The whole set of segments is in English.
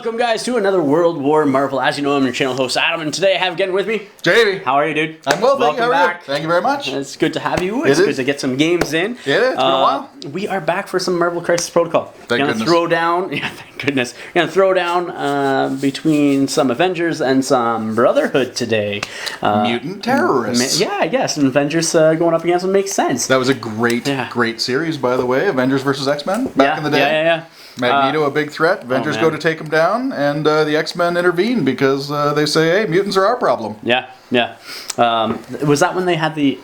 Welcome, guys, to another World War Marvel. As you know, I'm your channel host, Adam, and today I have again with me... Jamie. How are you, dude? I'm well, thank you. How are you? Back. Thank you very much. It's good to have you. It's good to get some games in. Yeah, it's been a while. We are back for some Marvel Crisis Protocol. Thank goodness. Throw down... Yeah, thank goodness. We're going to throw down between some Avengers and some Brotherhood today. Mutant terrorists. Yeah, I guess. And Avengers going up against them makes sense. That was a great series, by the way. Avengers versus X-Men back in the day. Yeah. Magneto, a big threat. Avengers go to take him down, and the X-Men intervene because they say, hey, mutants are our problem. Yeah. Was that when they had the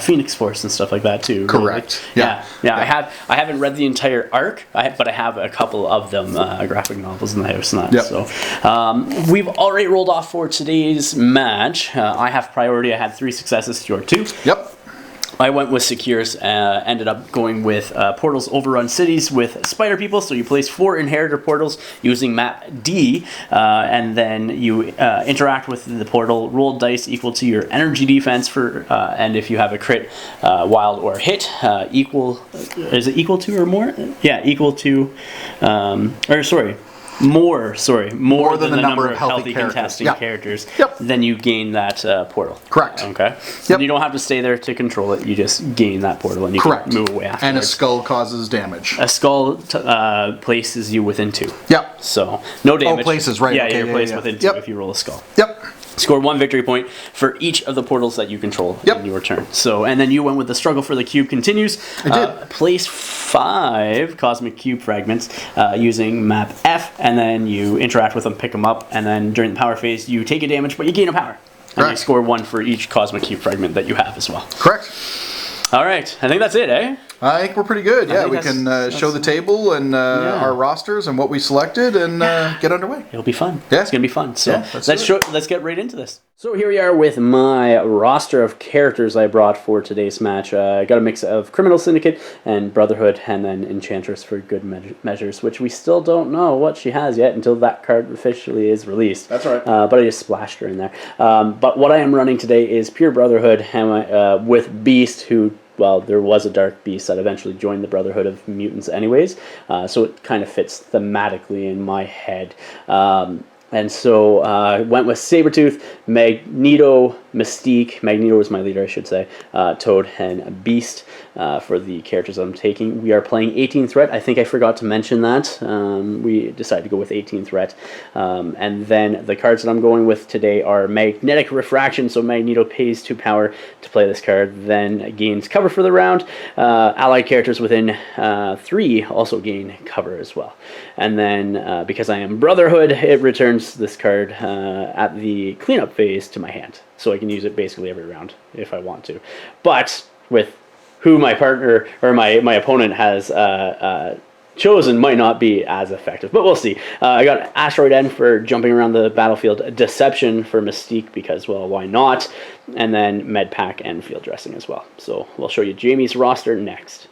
Phoenix Force and stuff like that too? Correct. Right? Yeah. I haven't read the entire arc, but I have a couple of them, graphic novels in the house and that. Yep. So we've already rolled off for today's match. I have priority. I had 3 successes. You're 2. Yep. I went with Secures, ended up going with Portals Overrun Cities with Spider People. So you place 4 Inheritor Portals using map D, and then you interact with the portal, roll dice equal to your energy defense for, and if you have a crit, wild, or hit, is it equal to or more? Yeah, equal to, more than the number of healthy contesting characters, then you gain that portal. Correct. Okay. And you don't have to stay there to control it. You just gain that portal and you can move away afterwards. And a skull causes damage. A skull places you within 2. Yep. So no damage. Oh, places, right. Yeah, okay, you're placed within 2 if you roll a skull. Yep. Score 1 victory point for each of the portals that you control in your turn. So, and then you went with the struggle for the cube continues. I did. Place 5 cosmic cube fragments using map F, and then you interact with them, pick them up, and then during the power phase, you take a damage, but you gain a power. And you score 1 for each cosmic cube fragment that you have as well. Correct. All right, I think that's it, eh? I think we're pretty good. Yeah, we can show the table and our rosters and what we selected and get underway. It'll be fun. Yeah. It's going to be fun. So let's get right into this. So here we are with my roster of characters I brought for today's match. I got a mix of Criminal Syndicate and Brotherhood, and then Enchantress for good measures, which we still don't know what she has yet until that card officially is released. That's right. But I just splashed her in there. But what I am running today is pure Brotherhood and, with Beast, who... Well, there was a Dark Beast that eventually joined the Brotherhood of Mutants anyways, so it kind of fits thematically in my head. And so I went with Sabretooth, Magneto, Mystique. Magneto was my leader, I should say. Toad and Beast for the characters I'm taking. We are playing 18 Threat. I think I forgot to mention that. We decided to go with 18 Threat. And then the cards that I'm going with today are Magnetic Refraction. So Magneto pays 2 power to play this card, then gains cover for the round. Allied characters within 3 also gain cover as well. And then because I am Brotherhood, it returns this card at the cleanup phase to my hand. So I can use it basically every round if I want to. But with who my partner or my opponent has chosen might not be as effective. But we'll see. I got Asteroid End for jumping around the battlefield. Deception for Mystique because, well, why not? And then Medpack and Field Dressing as well. So we'll show you Jamie's roster next.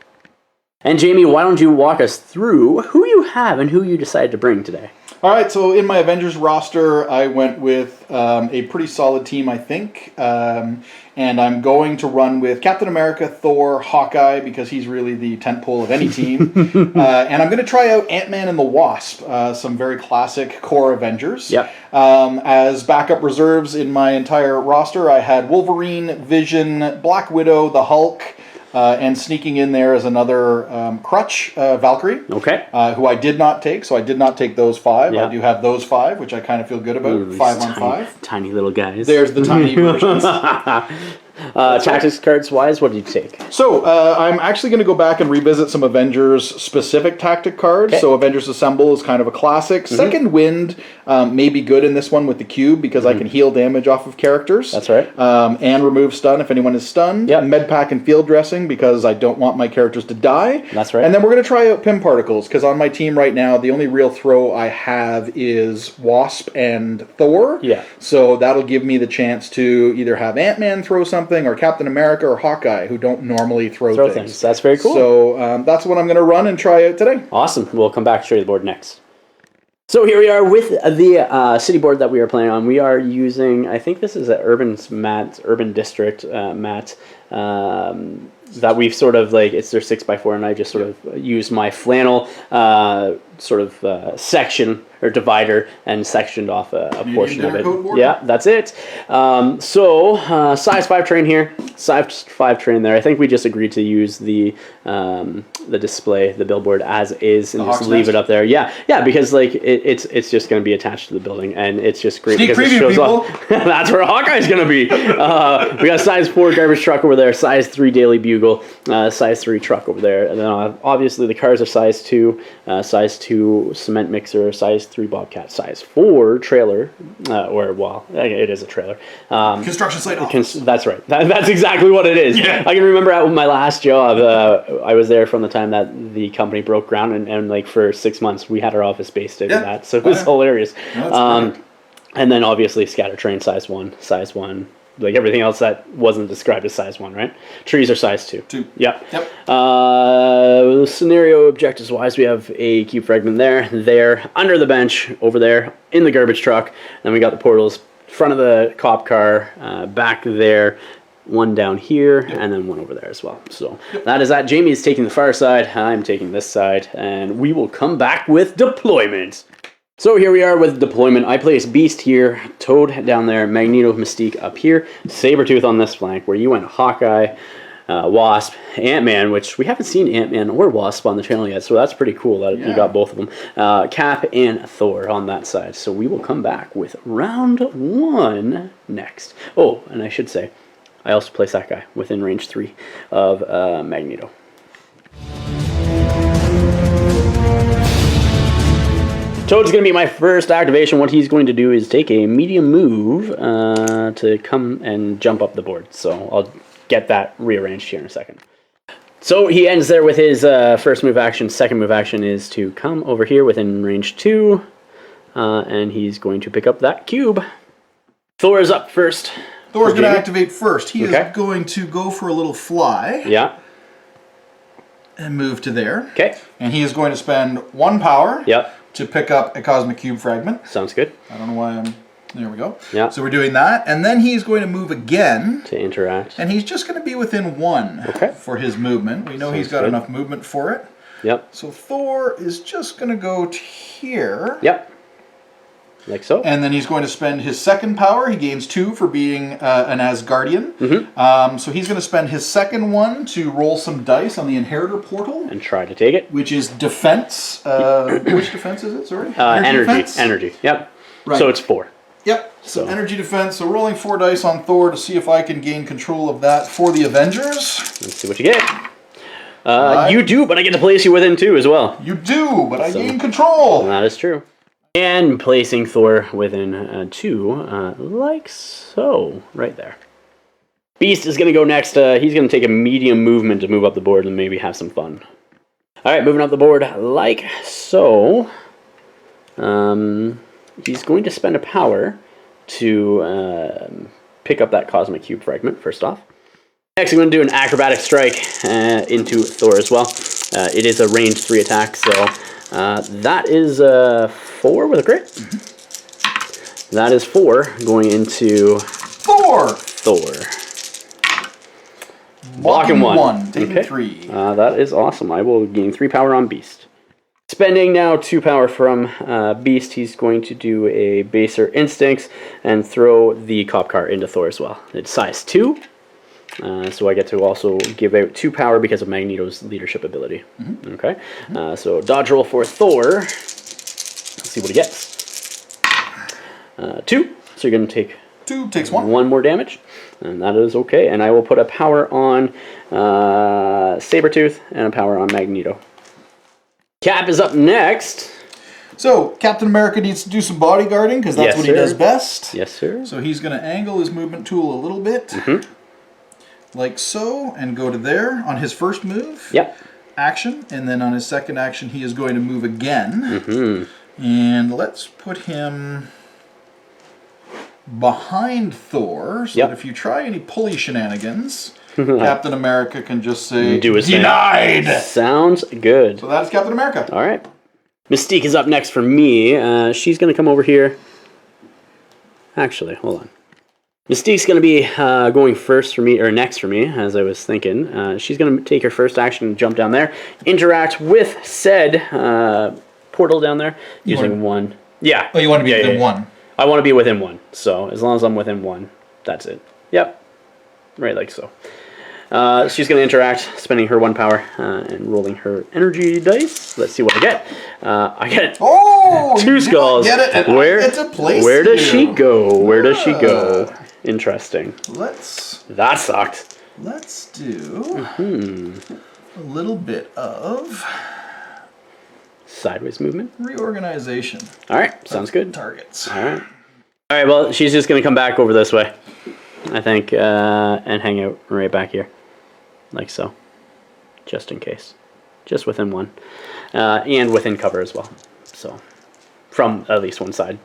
And Jamie, why don't you walk us through who you have and who you decided to bring today? All right, so in my Avengers roster, I went with a pretty solid team, I think. And I'm going to run with Captain America, Thor, Hawkeye, because he's really the tentpole of any team. And I'm going to try out Ant-Man and the Wasp, some very classic core Avengers. Yep. As backup reserves in my entire roster, I had Wolverine, Vision, Black Widow, the Hulk, and sneaking in there is another crutch, Valkyrie, who I did not take, so I did not take those 5. I do have those 5, which I kind of feel good about. Ooh, 5 on 5. Tiny little guys. There's the tiny versions. Tactics cards wise, what did you take? So I'm actually going to go back and revisit some Avengers specific tactic cards. So Avengers Assemble is kind of a classic. Second Wind may be good in this one with the cube because I can heal damage off of characters. That's right. And remove stun if anyone is stunned. Medpack and Field Dressing because I don't want my characters to die. That's right. And then we're going to try out Pym Particles because on my team right now the only real throw I have is Wasp and Thor. So that'll give me the chance to either have Ant-Man throw something or Captain America or Hawkeye who don't normally throw things. That's very cool. So that's what I'm going to run and try out today. Awesome. We'll come back to show you the board next. So here we are with the city board that we are playing on. We are using, I think this is an urban district mat. that we've sort of like, it's their 6x4, and I just sort of used my flannel section or divider and sectioned off a portion of it. Yeah, that's it. Size 5 train here, size 5 train there. I think we just agreed to use the display, the billboard as is, and just leave it up there. Yeah, because like it's just going to be attached to the building, and it's just great because it shows off. That's where Hawkeye's going to be. We got size 4 garbage truck over there, size 3 Daily Bugle, size 3 truck over there, and then obviously the cars are size 2, size 2 cement mixer, size 3 Bobcat, size 4 trailer, it is a trailer. Construction site office. That's right. That's exactly what it is. Yeah. I can remember at my last job, I was there from the time that the company broke ground, and like for 6 months we had our office based in that, so it was hilarious. And then obviously scatter train size 1, like everything else that wasn't described as size 1, right? Trees are size 2. Yep. Scenario objectives wise, we have a cube fragment there, under the bench, over there, in the garbage truck. Then we got the portals, front of the cop car, back there, one down here, and then one over there as well. So that is that. Jamie is taking the far side, I'm taking this side, and we will come back with deployment. So here we are with deployment. I place Beast here, Toad down there, Magneto, Mystique up here, Sabretooth on this flank, where you went Hawkeye, Wasp, Ant-Man, which we haven't seen Ant-Man or Wasp on the channel yet, so that's pretty cool that you got both of them. Cap and Thor on that side. So we will come back with round 1 next. Oh, and I should say, I also place that guy within range 3 of Magneto. Toad's going to be my first activation. What he's going to do is take a medium move to come and jump up the board. So I'll get that rearranged here in a second. So he ends there with his first move action. Second move action is to come over here within range 2. And he's going to pick up that cube. Thor is up first. Thor's going to activate first. He is going to go for a little fly. Yeah. And move to there. Okay. And he is going to spend 1 power. Yep. To pick up a cosmic cube fragment. Sounds good. I don't know why I'm... There we go. Yeah. So we're doing that. And then he's going to move again. To interact. And he's just going to be within 1 for his movement. We know he's got enough movement for it. Yep. So Thor is just going to go to here. Yep. Like so. And then he's going to spend his second power. He gains 2 for being an Asgardian. So he's going to spend his second one to roll some dice on the Inheritor portal. And try to take it. Which is defense. Which defense is it? Sorry? Energy. Yep. Right. So it's 4. Yep. So energy defense. So rolling 4 dice on Thor to see if I can gain control of that for the Avengers. Let's see what you get. You do, but I get to place you within 2 as well. You do, but I gain control. That is true. And placing Thor within 2, like so, right there. Beast is going to go next. He's going to take a medium movement to move up the board and maybe have some fun. All right, moving up the board like so. He's going to spend a power to pick up that cosmic cube fragment, first off. Next, I'm going to do an acrobatic strike into Thor as well. It is a range 3 attack, so... that is 4 with a crit. That is 4 going into Thor. Blocking 1, taking 3. That is awesome. I will gain 3 power on Beast. Spending now 2 power from Beast, he's going to do a baser instincts and throw the cop car into Thor as well. It's size 2. So I get to also give out 2 power because of Magneto's leadership ability. Okay, so dodge roll for Thor. Let's see what he gets. 2. So you're going to take 2 takes 1. 1 more damage, and that is okay. And I will put a power on Sabretooth and a power on Magneto. Cap is up next. So Captain America needs to do some bodyguarding because that's what he does best. Yes, sir. So he's going to angle his movement tool a little bit. Like so, and go to there on his first move. Yep. Action, and then on his second action, he is going to move again. And let's put him behind Thor, so that if you try any pulley shenanigans, Captain America can just say, denied! Sounds good. So that's Captain America. All right. Mystique is up next for me. She's going to come over here. Actually, hold on. Mystique's going to be going first for me, or next for me, as I was thinking. She's going to take her first action and jump down there, interact with said portal down there, using one. Yeah. Oh, you want to be within one? I want to be within one, so as long as I'm within one, that's it. Yep. Right, like so. She's going to interact, spending her 1 power and rolling her energy dice. Let's see what I get. I get 2 skulls. Get it, and where I get to place where does you. she go? Where does she go? Interesting. That sucked. Let's do a little bit of sideways movement. Reorganization. All right, sounds good. Targets. All right. All right. Well, she's just going to come back over this way, I think, and hang out right back here. Like so, just in case, just within one, and within cover as well. So, from at least one side.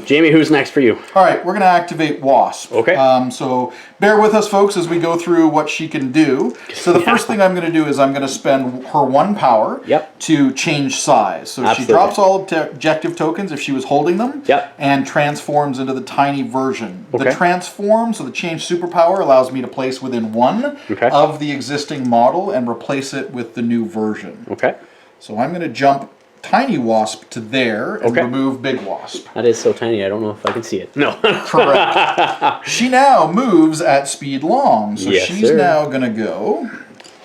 Jamie, who's next for you? All right, we're going to activate Wasp. Okay. So bear with us, folks, as we go through what she can do. So the first thing I'm going to do is I'm going to spend her 1 power to change size. So she drops all objective tokens if she was holding them, and transforms into the tiny version. The transform, so the change superpower, allows me to place within 1 of the existing model and replace it with the new version. Okay. So I'm going to jump Tiny Wasp to there and remove Big Wasp. That is so tiny, I don't know if I can see it. No. Correct. She now moves at speed long, so she's now going to go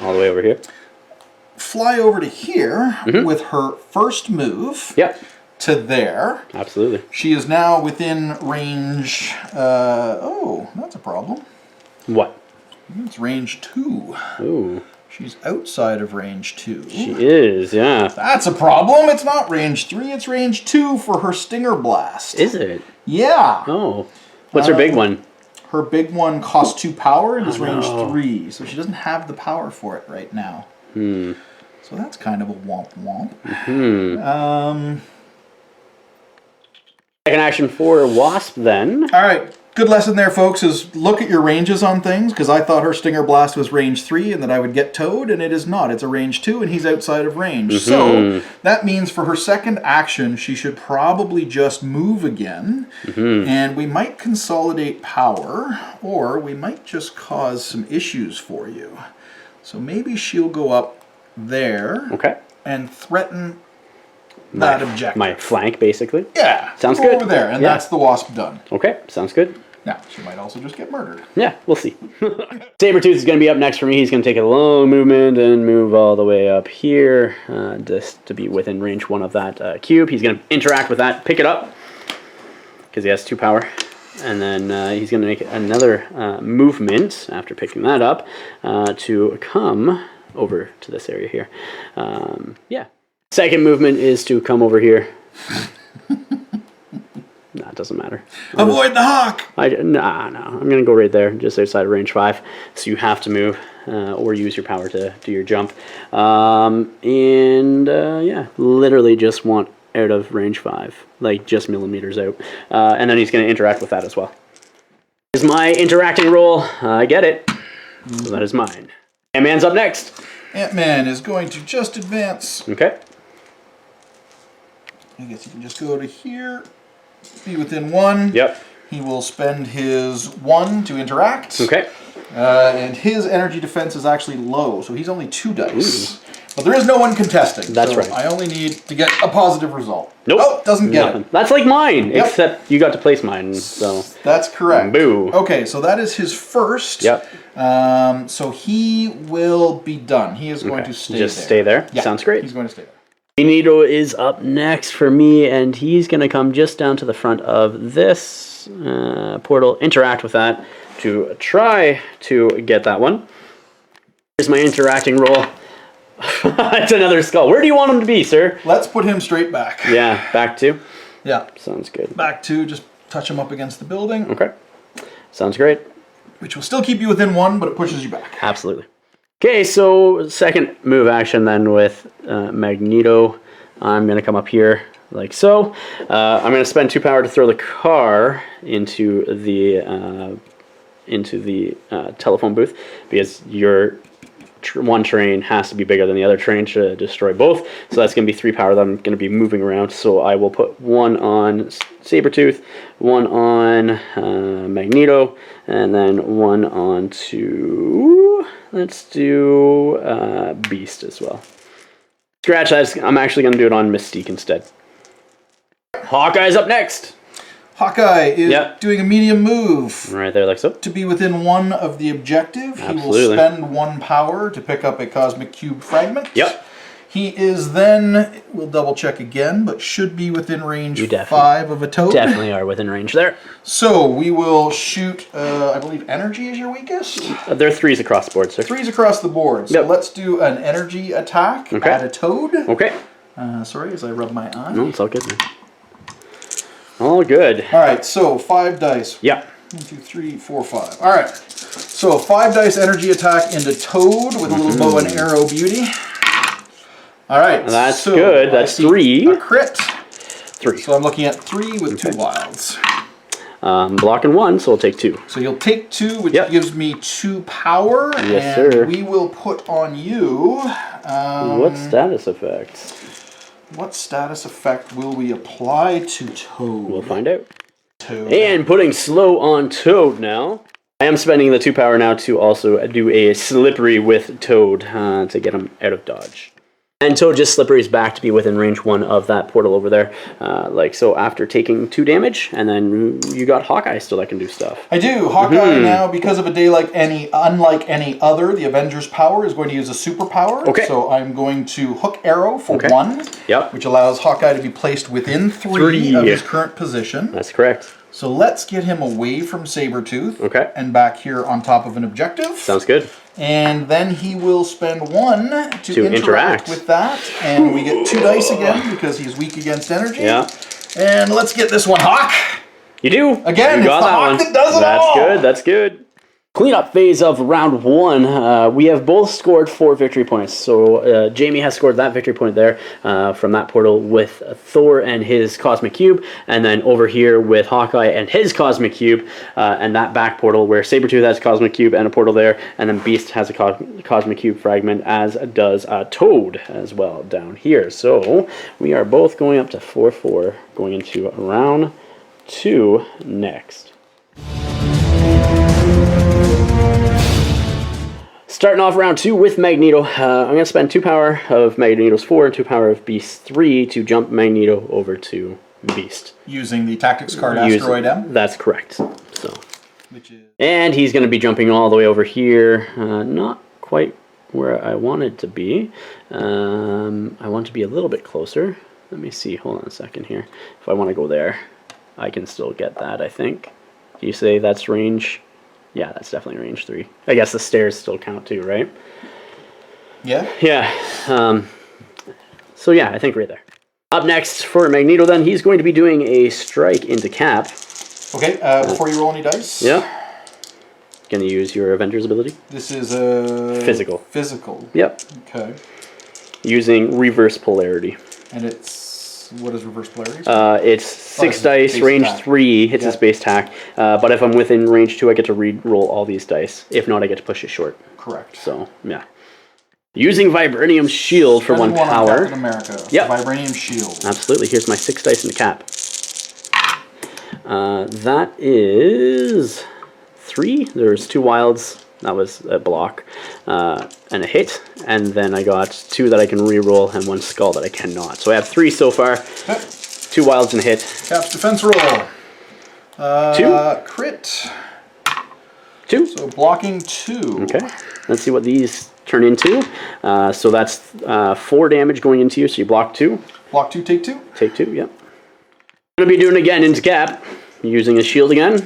all the way over here. Fly over to here with her first move to there. Absolutely. She is now within range. Oh, that's a problem. What? It's range 2. Ooh. She's outside of range 2. She is, yeah. That's a problem. It's not range 3, it's range 2 for her Stinger Blast. Is it? Yeah. Oh. What's her big one? Her big one costs 2 power and is range 3, so she doesn't have the power for it right now. So that's kind of a womp womp. Second action for Wasp then. All right. Good lesson there, folks, is look at your ranges on things, because I thought her Stinger Blast was range 3 and that I would get towed, and it is not. It's a range 2, and he's outside of range. So that means for her second action, she should probably just move again, and we might consolidate power, or we might just cause some issues for you. So maybe she'll go up there and threaten that objective. My flank, basically? Yeah. Sounds good. Over there, and that's the Wasp done. Okay, sounds good. Now, she might also just get murdered. Yeah, we'll see. Sabretooth is going to be up next for me. He's going to take a long movement and move all the way up here just to be within range 1 of that cube. He's going to interact with that, pick it up, because he has 2 power. And then he's going to make another movement after picking that up to come over to this area here. Yeah. Second movement is to come over here. Nah, it doesn't matter. Avoid the hawk! No. I'm going to go right there, just outside of range 5. So you have to move or use your power to do your jump. Yeah, literally just want out of range 5. Like, just millimeters out. And then he's going to interact with that as well. Is my interacting roll. I get it. So that is mine. Ant-Man's up next. Ant-Man is going to just advance. Okay. I guess you can just go to here. Be within 1. Yep. He will spend his 1 to interact. Okay. And his energy defense is actually low, so he's only 2 dice. Ooh. But there is no one contesting. That's so right. I only need to get a positive result. Nope. Oh, doesn't get it. That's like mine, except you got to place mine. So that's correct. Boo. Okay, so that is his first. Yep. So he will be done. He is going to stay there. Just stay there? Yeah, sounds great. He's going to stay there. Magneto is up next for me, and he's going to come just down to the front of this portal, interact with that to try to get that one. Here's my interacting roll. It's another skull. Where do you want him to be, sir? Let's put him straight back. Yeah, back 2? Yeah. Sounds good. Back 2, just touch him up against the building. Okay. Sounds great. Which will still keep you within 1, but it pushes you back. Absolutely. Okay, so second move action then with Magneto. I'm going to come up here like so. I'm going to spend 2 power to throw the car into the telephone booth because you're one terrain has to be bigger than the other terrain to destroy both. So that's going to be 3 power that I'm going to be moving around. So I will put 1 on Sabretooth, 1 on Magneto, and then 1 on to, let's do Beast as well. Scratch that. I'm actually going to do it on Mystique instead. Hawkeye's up next. Hawkeye is doing a medium move. Right there, like so. To be within 1 of the objective. Absolutely. He will spend 1 power to pick up a Cosmic Cube fragment. Yep. He is then, we'll double check again, but should be within range 5 of a toad. Definitely are within range there. So we will shoot, I believe energy is your weakest? There are 3s across the board, sir. 3s across the board. So let's do an energy attack at a toad. Okay. Sorry, as I rub my eye. No, it's all good, man. All good. All right, so 5 dice. Yeah. 1, 2, 3, 4, 5. All right. So 5 dice energy attack into toad with a little bow and arrow beauty. All right. That's good. That's 3. A crit. 3. So I'm looking at 3 with 2 wilds. Blocking 1, so I'll take 2. So you'll take 2, which gives me 2 power. Yes, and sir. we will put on you. What status effects? What status effect will we apply to Toad? We'll find out. Toad. And putting slow on Toad now. I am spending the 2 power now to also do a slippery with Toad to get him out of dodge. And Toad just slipperies back to be within range 1 of that portal over there. Like so after taking 2 damage, and then you got Hawkeye still that can do stuff. I do. Hawkeye now, because of a day unlike any other, the Avengers power is going to use a superpower. Okay. So I'm going to hook arrow for 1. Yep. Which allows Hawkeye to be placed within 3 of his current position. That's correct. So let's get him away from Sabretooth. Okay. And back here on top of an objective. Sounds good. And then he will spend 1 to interact with that. And we get 2 dice again because he's weak against energy. Yeah. And let's get this one, Hawk. You do. Again, it's the Hawk that does it all. That's good. That's good. Cleanup phase of round 1. We have both scored 4 victory points. So Jamie has scored that victory point there from that portal with Thor and his Cosmic Cube. And then over here with Hawkeye and his Cosmic Cube. And that back portal where Sabretooth has a Cosmic Cube and a portal there. And then Beast has a Cosmic Cube fragment, as does Toad as well down here. So we are both going up to 4-4 going into round 2 next. Starting off round 2 with Magneto, I'm going to spend 2 power of Magneto's 4 and 2 power of Beast's 3 to jump Magneto over to Beast. Using the Tactics card Asteroid M? That's correct. So, and he's going to be jumping all the way over here, not quite where I wanted to be. I want to be a little bit closer. Let me see, hold on a second here. If I want to go there, I can still get that, I think. Do you say that's range? Yeah, that's definitely range 3. I guess the stairs still count too, right? Yeah. Yeah. So yeah, I think right there. Up next for Magneto then, he's going to be doing a strike into Cap. Okay, before you roll any dice. Yeah. Gonna use your Avengers ability. This is a... Physical. Physical. Yep. Okay. Using reverse polarity. And it's... What is reverse polarity? It's 6 dice, range 3, hits his base attack. But if I'm within range 2, I get to re-roll all these dice. If not, I get to push it short. Correct. So, yeah. Using Vibranium Shield for 1 power. Captain America. Yep. Vibranium Shield. Absolutely. Here's my 6 dice in the Cap. That is 3. There's 2 wilds. That was a block. And a hit. And then I got 2 that I can re-roll and 1 skull that I cannot. So I have 3 so far. Okay. 2 wilds and a hit. Cap's defense roll. 2. Crit. 2. So blocking 2. Okay. Let's see what these turn into. So that's 4 damage going into you. So you block 2. Block 2, take 2. Take 2, yep. I'm going to be doing it again into Cap. Using his shield again.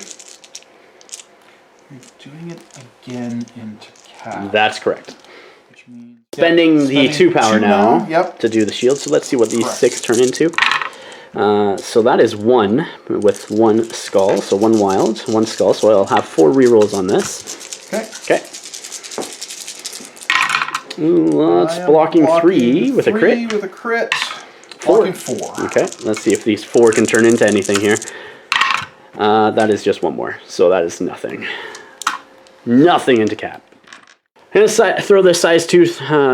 You're doing it again into Cap. That's correct. Which means Spending the 2 power now yep. to do the shield. So let's see what these 6 turn into. So that is 1 with 1 skull. So 1 wild, 1 skull. So I'll have 4 rerolls on this. Okay. Okay. Ooh, that's blocking 3 with a crit. 3 with a crit. 4. Blocking 4. Okay. Let's see if these 4 can turn into anything here. That is just 1 more. So that is nothing. Nothing into Cap. I'm gonna throw this size 2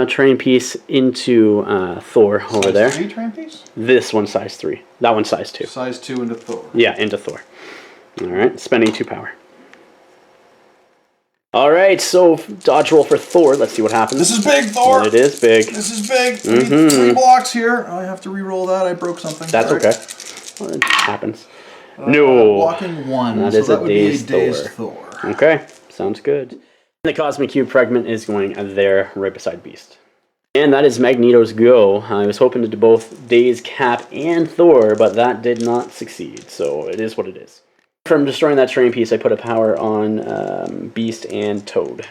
terrain piece into Thor over there. Size 3 terrain piece? This one's size 3. That one's size 2. Size 2 into Thor. Yeah, into Thor. All right, spending 2 power. All right, so dodge roll for Thor. Let's see what happens. This is big, Thor. It is big. This is big. 3 blocks here. I have to re-roll that. I broke something. That's Sorry. okay. Well, it happens. No. Blocking 1. That so is that a would be a dazed dazed Thor. Thor. Okay, sounds good. The Cosmic Cube fragment is going there, right beside Beast. And that is Magneto's go. I was hoping to do both Daze, Cap, and Thor, but that did not succeed, so it is what it is. From destroying that terrain piece, I put a power on Beast and Toad.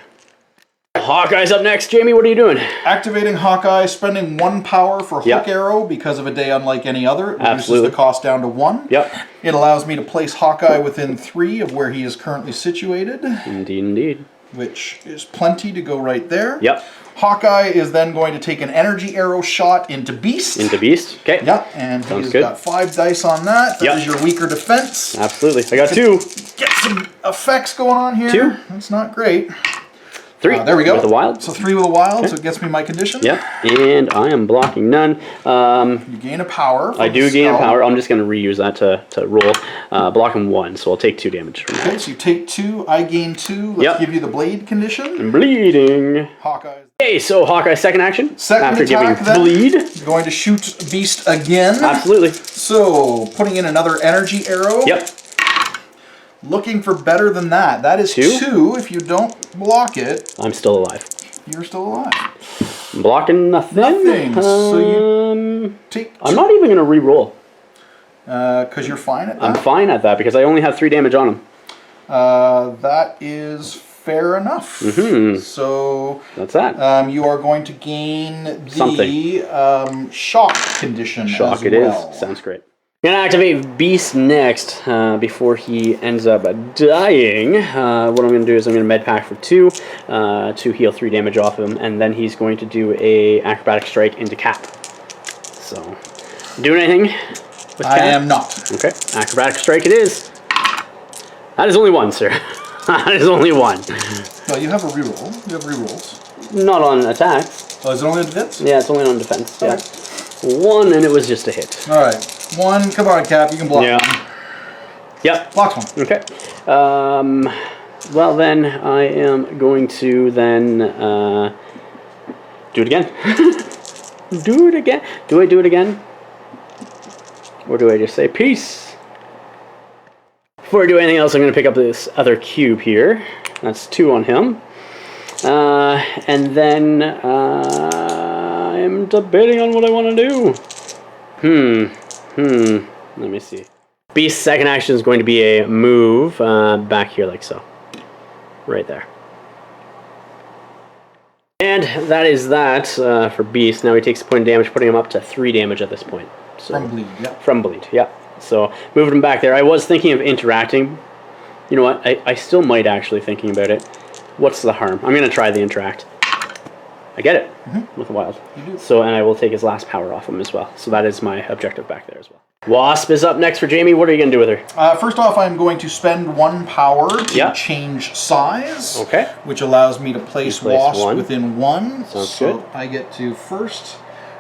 Hawkeye's up next. Jamie, what are you doing? Activating Hawkeye, spending 1 power for Hook Arrow because of a day unlike any other. It reduces the cost down to 1. Yep. It allows me to place Hawkeye within 3 of where he is currently situated. Indeed, indeed. Which is plenty to go right there. Yep. Hawkeye is then going to take an energy arrow shot into Beast. Into Beast, okay. Yep, and he's got 5 dice on that. That is your weaker defense. Absolutely. I got 2. Get some effects going on here. 2. That's not great. 3. There we go. With the wild. So 3 with a wild, so it gets me my condition. Yep. And I am blocking none. You gain a power. I do gain a power. I'm just going to reuse that to roll. Blocking 1, so I'll take 2 damage from that. Okay, so you take 2, I gain 2. Let's give you the blade condition. I'm bleeding. Hawkeye. Okay, so Hawkeye's second action. Second after attack, giving then, bleed. Going to shoot Beast again. Absolutely. So, putting in another energy arrow. Yep. Looking for better than that. That is 2. If you don't block it, I'm still alive. You're still alive. I'm blocking nothing. Nothing. So you take 2. I'm not even going to re-roll. Because you're fine at that? I'm fine at that because I only have 3 damage on him. That is fair enough. So that's that. You are going to gain the shock condition. Shock as well. Is. Sounds great. I'm going to activate Beast next before he ends up dying. What I'm going to do is I'm going to med pack for 2 to heal 3 damage off him, and then he's going to do a acrobatic strike into Cap. So, doing anything with Cap? I am not. Okay, acrobatic strike it is. That is only 1, sir. That is only 1. No, you have a reroll. You have rerolls. Not on attacks. Oh, is it only on defense? Yeah, it's only on defense. Okay. Yeah. 1, and it was just a hit. All right. 1, come on, Cap, you can block one. Yep. Blocks 1. Okay. Well, then, I am going to then do it again. Do it again. Do I do it again? Or do I just say peace? Before I do anything else, I'm going to pick up this other cube here. That's 2 on him. And then I'm debating on what I want to do. Let me see. Beast's second action is going to be a move back here like so. Right there. And that is that for Beast. Now he takes a point of damage, putting him up to 3 damage at this point. So, from bleed, yeah. From bleed, yeah. So moving him back there. I was thinking of interacting. You know what? I still might actually thinking about it. What's the harm? I'm going to try the interact. I get it with a wild. You do. So, and I will take his last power off him as well. So that is my objective back there as well. Wasp is up next for Jamie. What are you going to do with her? First off, I'm going to spend 1 power to change size. Okay. Which allows me to place Wasp 1 within 1. Sounds good. good. I get to first.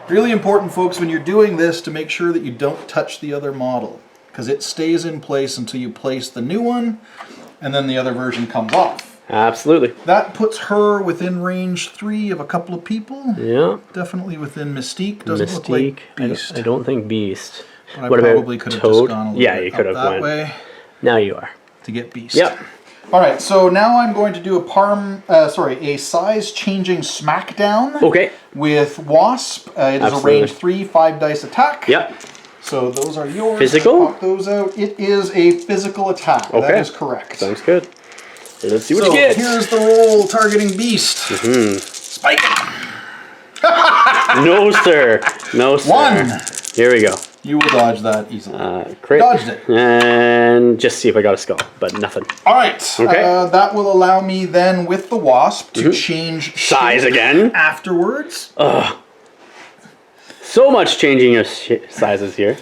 Really important, folks, when you're doing this to make sure that you don't touch the other model. Because it stays in place until you place the new one, and then the other version comes off. Absolutely. That puts her within range 3 of a couple of people. Yeah. Definitely within Mystique. Doesn't look like Beast. I don't think Beast. But what I probably could have just gone a little bit you could have that went way. Now you are. To get Beast. Yep. All right, so now I'm going to do a size-changing smackdown. Okay. With Wasp. It is a range 3, 5 dice attack. Yep. So those are yours. Physical? Pop those out. It is a physical attack. Okay. That is correct. Sounds good. Let's see what you get. Here's the roll targeting Beast. Spike it. No, sir. No, sir. 1. Here we go. You will dodge that easily. Crit. Dodged it. And just see if I got a skull, but nothing. All right. Okay. That will allow me then with the Wasp to change size again afterwards. So much changing of sizes here.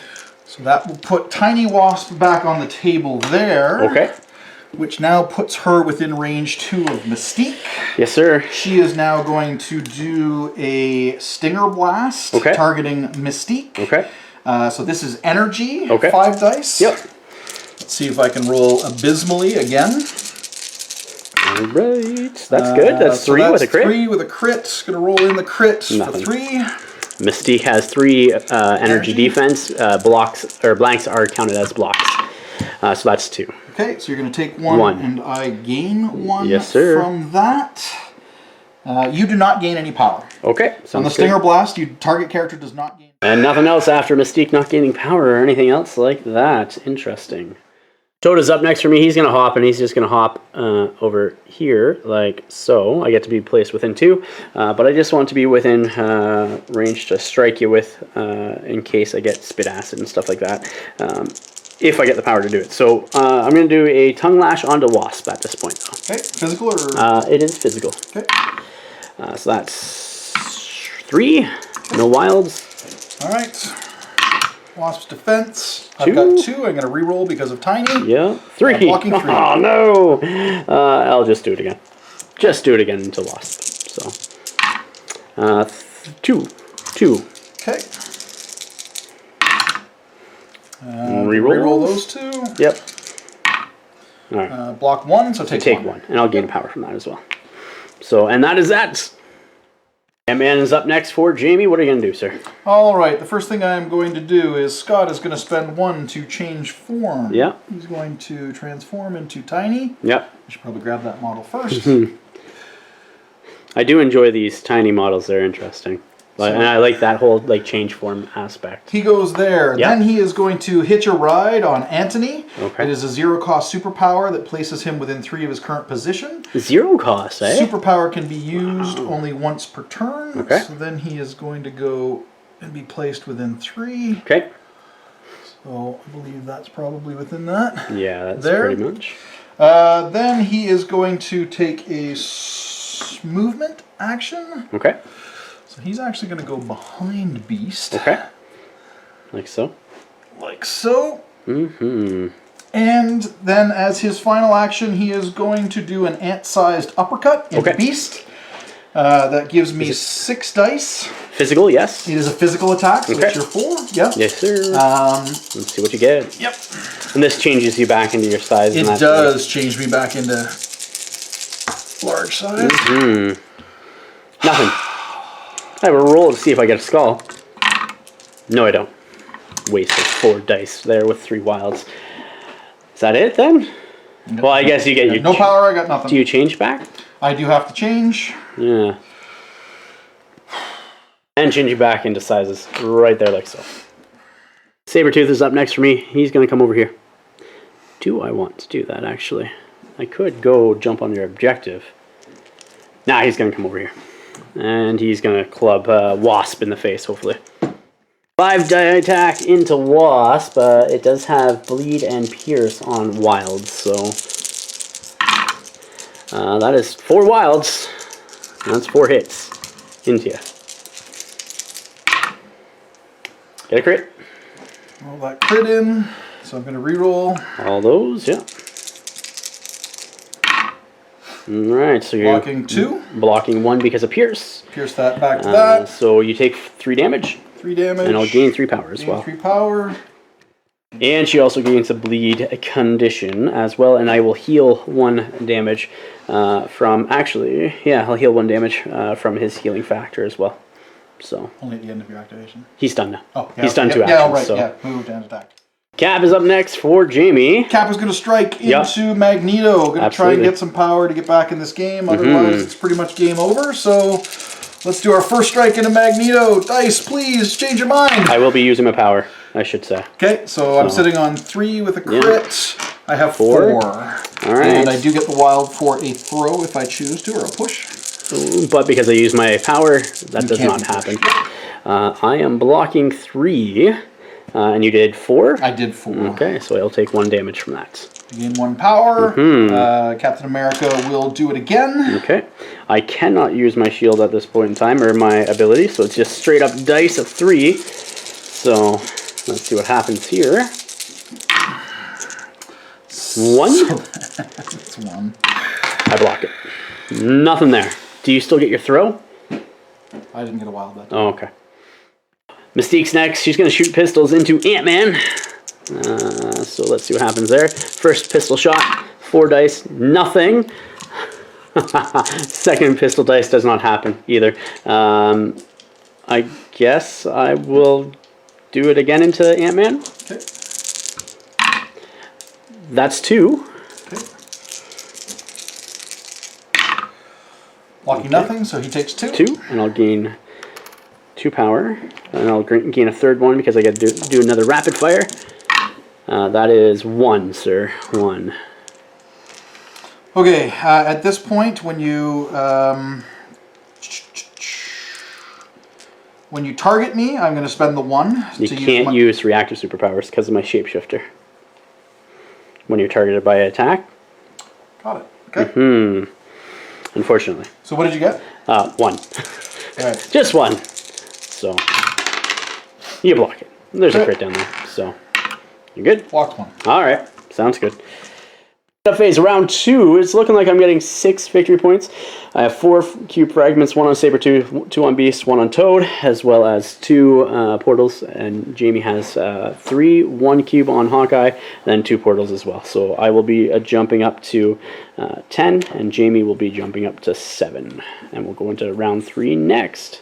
So that will put Tiny Wasp back on the table there. Okay. which now puts her within range 2 of Mystique. Yes, sir. She is now going to do a Stinger Blast, targeting Mystique. Okay. So this is energy, okay. 5 dice. Yep. Let's see if I can roll abysmally again. All right. That's good. That's 3 with a crit. 3 with a crit. Gonna roll in the crit Nothing. for 3. Mystique has 3 energy defense. Blocks or blanks are counted as blocks. So that's 2. Okay, so you're going to take 1, and I gain 1 yes, sir. from that. You do not gain any power. Okay. On the Stinger Blast, your target character does not gain. And nothing else after Mystique not gaining power or anything else like that. Interesting. Toda's up next for me. He's going to hop, and he's just going to hop over here like so. I get to be placed within 2, but I just want to be within range to strike you with in case I get spit acid and stuff like that, if I get the power to do it. So I'm going to do a Tongue Lash onto Wasp at this point, though. Okay, physical or? It is physical. Okay. So that's 3. No wilds. All right. Wasp's defense. 2. I've got 2. I'm going to re-roll because of tiny. Yeah. 3. Blocking 3. Oh, no. I'll just do it again. Just do it again into Wasp. So, 2. Okay. Re-roll those 2. Yep. All right. Block 1, so take 1. And I'll gain power from that as well. So, and that is that. Ant-Man is up next for Jamie. What are you going to do, sir? All right. The first thing I'm going to do is Scott is going to spend 1 to change form. Yeah. He's going to transform into Tiny. Yep. I should probably grab that model first. I do enjoy these tiny models. They're interesting. And I like that whole change form aspect. He goes there. Yep. Then he is going to hitch a ride on Anthony. Okay. It is a 0-cost superpower that places him within 3 of his current position. 0 cost, eh? Superpower can be used only once per turn. Okay. So then he is going to go and be placed within 3. Okay. So I believe that's probably within that. Yeah, that's there. pretty much. Then he is going to take a movement action. Okay. So he's actually going to go behind Beast. Okay. Like so. Like so. Mm-hmm. And then as his final action, he is going to do an ant-sized uppercut into Beast. That gives me 6 dice. Physical, yes. It is a physical attack, so it's your 4. Yep. Yes, sir. Let's see what you get. Yep. And this changes you back into your size. It does change me back into large size. Mm-hmm. Nothing. I have a roll to see if I get a skull. No, I don't. Wasted 4 dice there with 3 wilds. Is that it then? Nope. Well, I guess you get your... No power, I got nothing. Do you change back? I do have to change. Yeah. And change you back into sizes right there like so. Sabretooth is up next for me. He's going to come over here. Do I want to do that, actually? I could go jump on your objective. Nah, he's going to come over here. And he's going to club Wasp in the face, hopefully. 5 die attack into Wasp. It does have Bleed and Pierce on Wilds, so... that is 4 Wilds. That's 4 hits into you. Get a crit. Roll that crit in. So I'm going to reroll. All those, yeah. Alright, so you're... Blocking 2. Blocking 1 because of Pierce. Pierce that back to that. So you take 3 damage. 3 damage. And I'll gain 3 power as well. 3 power. And she also gains a bleed condition as well, and I will heal 1 damage from... Actually, yeah, I'll heal 1 damage from his healing factor as well. So only at the end of your activation. He's done now. Oh, yeah, he's done 2 actions. Yeah, right. So. Yeah, moved and attacked. Cap is up next for Jamie. Cap is going to strike into Magneto. Going to try and get some power to get back in this game. Otherwise, it's pretty much game over. So let's do our first strike into Magneto. Dice, please, change your mind. I will be using my power, I should say. Okay, so I'm sitting on 3 with a crit. I have 4. All right. And I do get the wild for a throw if I choose to, or a push. But because I use my power, that does not happen. I am blocking 3. And you did 4? I did 4. Okay, so I'll take 1 damage from that. You gain 1 power. Captain America will do it again. Okay. I cannot use my shield at this point in time, or my ability, so it's just straight up dice of 3. So, let's see what happens here. 6 1. So that's 1. I block it. Nothing there. Do you still get your throw? I didn't get a wild that. Oh, okay. Mystique's next. She's going to shoot pistols into Ant-Man. So let's see what happens there. First pistol shot, 4 dice, nothing. Second pistol dice does not happen either. I guess I will do it again into Ant-Man. Okay. That's 2. Okay. Blocking nothing, so he takes 2. 2, and I'll gain 2 power. And I'll gain a third one because I got to do another rapid fire. That is 1, sir. 1. Okay, at this point, when you target me, I'm going to spend the 1. You can't use reactive superpowers because of my shapeshifter. When you're targeted by an attack. Got it. Okay. Unfortunately. So what did you get? 1. Right. Just 1. So you block it. There's a crit down there. So you're good. Blocked 1. All right. Sounds good. Phase round 2. It's looking like I'm getting 6 victory points. I have 4 cube fragments, 1 on Sabretooth, 2 on Beast, 1 on Toad, as well as 2 portals. And Jamie has 3, 1 cube on Hawkeye, then 2 portals as well. So I will be jumping up to 10, and Jamie will be jumping up to 7. And we'll go into round 3 next.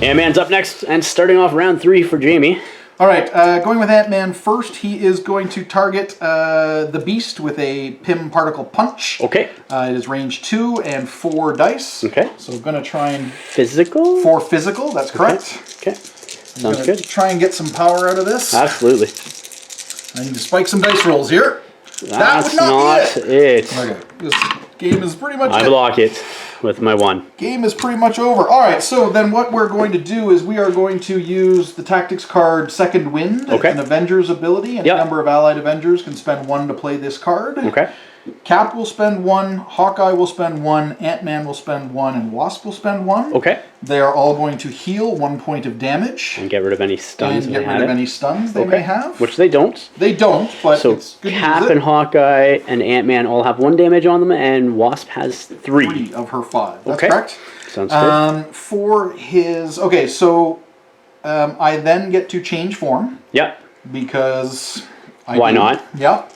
Ant-Man's up next, and starting off round 3 for Jamie. All right, going with Ant-Man first, he is going to target the Beast with a Pym Particle Punch. Okay. It is range 2 and 4 dice. Okay. So I'm going to try and... Physical? 4 physical, that's correct. Okay. Sounds good. Try and get some power out of this. Absolutely. I need to spike some dice rolls here. That's would not be it. Okay, this game is pretty much I block it with my 1. Game is pretty much over. All right, so then what we're going to do is we are going to use the tactics card Second Wind, an Avengers ability, and a number of allied Avengers can spend 1 to play this card. Okay. Cap will spend 1, Hawkeye will spend 1, Ant-Man will spend 1, and Wasp will spend 1. Okay. They are all going to heal 1 point of damage. And get rid of any stuns. And get rid of any stuns they may have. Which they don't. They don't, but so it's good Cap and Hawkeye and Ant-Man all have 1 damage on them, and Wasp has 3. 3 of her 5. That's correct. Sounds good. For his... Okay, so I then get to change form. Yep. Because... Why not? Yep.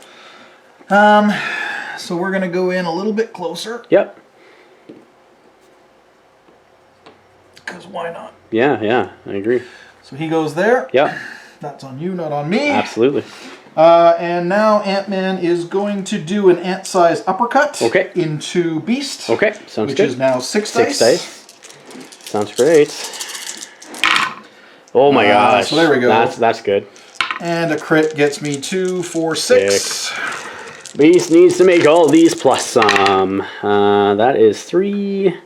So we're going to go in a little bit closer. Yep. Because why not? Yeah, I agree. So he goes there. Yep. That's on you, not on me. Absolutely. And now Ant-Man is going to do an ant-sized uppercut into Beast. Okay, sounds good. Which is now 6 dice. 6 dice. Sounds great. Oh my gosh. So there we go. That's good. And a crit gets me 2, 4, 6. Beast needs to make all these plus some. That is 3.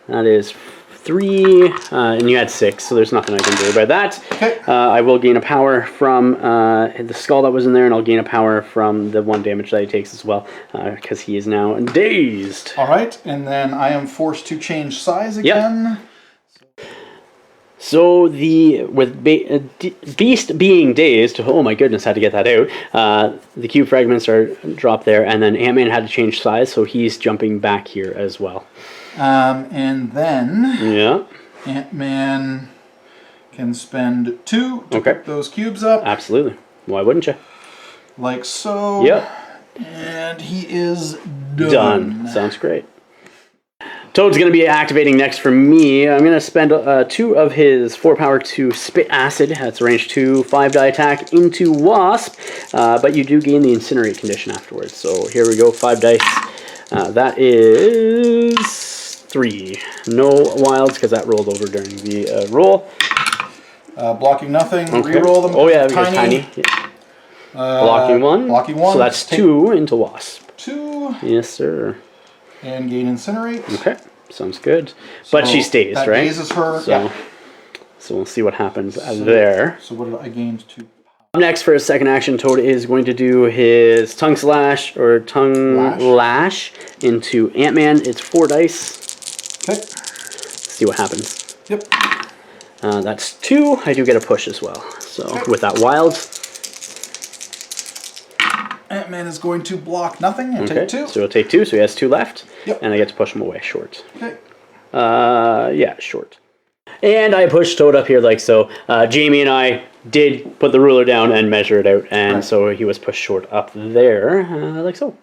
That is 3. And you had 6, so there's nothing I can do about that. Okay. I will gain a power from the skull that was in there, and I'll gain a power from the 1 damage that he takes as well, because he is now dazed. All right, and then I am forced to change size again. Yep. So with Beast being dazed, oh my goodness, had to get that out. The cube fragments are dropped there, and then Ant-Man had to change size, so he's jumping back here as well. And then Ant-Man can spend 2 to pick those cubes up. Absolutely. Why wouldn't you? Like so. Yep. And he is done. Sounds great. Toad's going to be activating next for me. I'm going to spend 2 of his 4 power to spit acid. That's range 2, 5 die attack into Wasp. But you do gain the incinerate condition afterwards. So here we go, 5 dice. That is 3. No wilds because that rolled over during the roll. Blocking nothing. Reroll them. Oh yeah, tiny. Blocking 1. Blocking 1. So that's 2 into Wasp. 2. Yes, sir. And gain incinerate. Okay, sounds good. But she stays, that right? Dazes her. So we'll see what happens there. So what did I gain? 2. Up next for his second action, Toad is going to do his tongue slash or tongue lash into Ant-Man. It's 4 dice. Okay. See what happens. Yep. That's 2. I do get a push as well. So with that wild. Ant-Man is going to block nothing and take 2. So he'll take 2, so he has 2 left. Yep. And I get to push him away short. Okay. Yeah, short. And I pushed Toad up here like so. Jamie and I did put the ruler down and measure it out, and so he was pushed short up there, like so.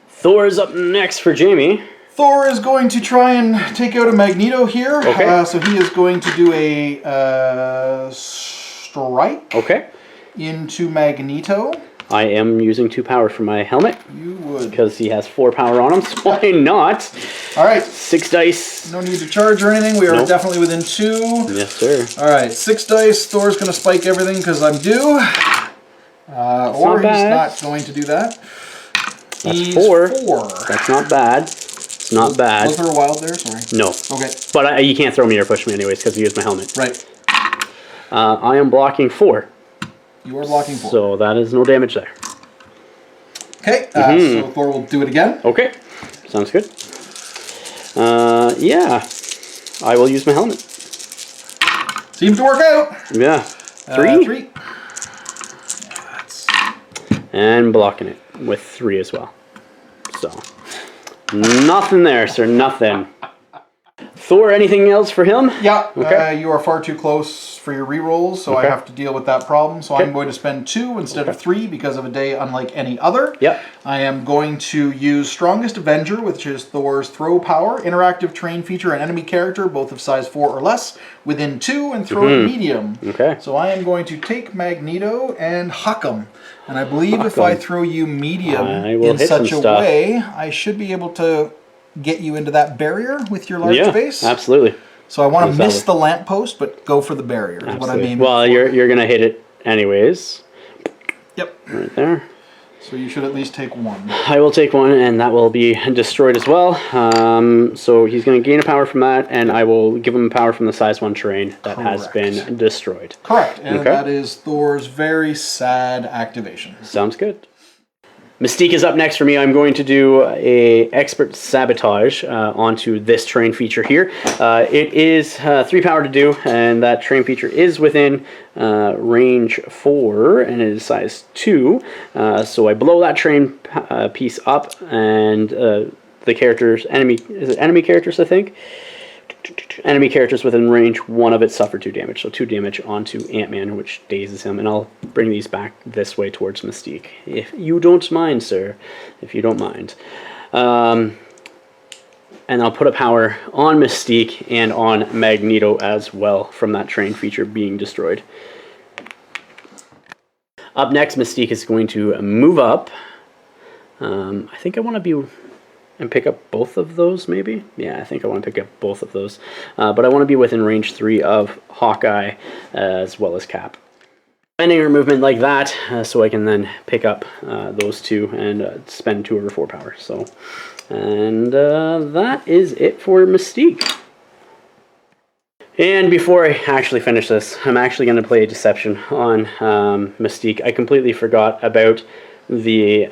Thor is up next for Jamie. Thor is going to try and take out a Magneto here. Okay. So he is going to do a strike into Magneto. I am using 2 power for my helmet. You would. Because he has 4 power on him, so why not? All right. 6 dice. No need to charge or anything. We are definitely within 2. Yes, sir. All right. 6 dice. Thor's going to spike everything because I'm due. Or he's not going to do that. That's 4. That's not bad. It's not bad. Was there a wild there? Sorry. No. Okay. But you can't throw me or push me anyways because you used my helmet. Right. I am blocking 4. You are blocking 4. So that is no damage there. Okay. So Thor will do it again. Okay. Sounds good. Yeah. I will use my helmet. Seems to work out. Yeah. 3? 3. And blocking it with 3 as well. So, nothing there, sir. Nothing. Thor, anything else for him? Yeah. Okay. You are far too close for your rerolls, so I have to deal with that problem. So I'm going to spend 2 instead of 3 because of a day unlike any other. Yep. I am going to use Strongest Avenger, which is Thor's throw power, interactive terrain feature, and enemy character, both of size 4 or less, within 2, and throw it medium. Okay. So I am going to take Magneto and huck him. And I believe if I throw you medium in such a way, I should be able to get you into that barrier with your large base. Absolutely. So I want to miss the lamppost, but go for the barrier. Is what I mean. Well, you're gonna hit it anyways. Yep. Right there. So you should at least take 1. I will take 1, and that will be destroyed as well. So he's going to gain a power from that, and I will give him power from the size 1 terrain that has been destroyed. Correct. And that is Thor's very sad activation. Sounds good. Mystique is up next for me. I'm going to do a expert sabotage onto this terrain feature here. It is 3 power to do, and that terrain feature is within range 4, and it is size 2. So I blow that terrain piece up, and the characters, enemy characters, I think? Enemy characters within range 1 of it suffer 2 damage. So 2 damage onto Ant-Man, which dazes him. And I'll bring these back this way towards Mystique. If you don't mind, sir. If you don't mind. And I'll put a power on Mystique and on Magneto as well from that terrain feature being destroyed. Up next, Mystique is going to move up. I think I want to be... and pick up both of those, maybe? Yeah, I think I want to pick up both of those. But I want to be within range 3 of Hawkeye as well as Cap. Spending her movement like that, so I can then pick up those 2 and spend 2 over 4 power. So, and that is it for Mystique. And before I actually finish this, I'm actually going to play Deception on Mystique. I completely forgot about the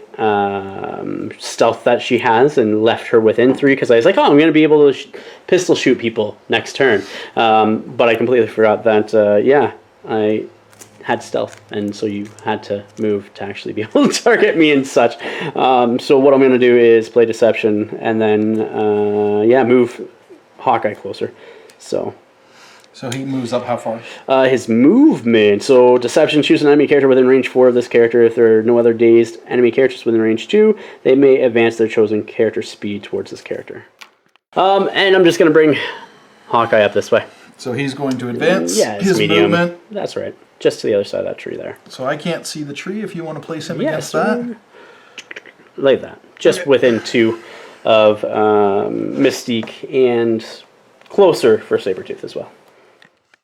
stealth that she has and left her within 3 because I was like, oh, I'm going to be able to pistol shoot people next turn. But I completely forgot that, yeah, I had stealth, and so you had to move to actually be able to target me and such. So what I'm going to do is play Deception and then, yeah, move Hawkeye closer. So he moves up how far? His movement. So Deception, choose an enemy character within range 4 of this character. If there are no other dazed enemy characters within range 2, they may advance their chosen character speed towards this character. And I'm just going to bring Hawkeye up this way. So he's going to advance his medium movement. That's right. Just to the other side of that tree there. So I can't see the tree if you want to place him against that. Like that. Just within 2 of Mystique and closer for Sabretooth as well.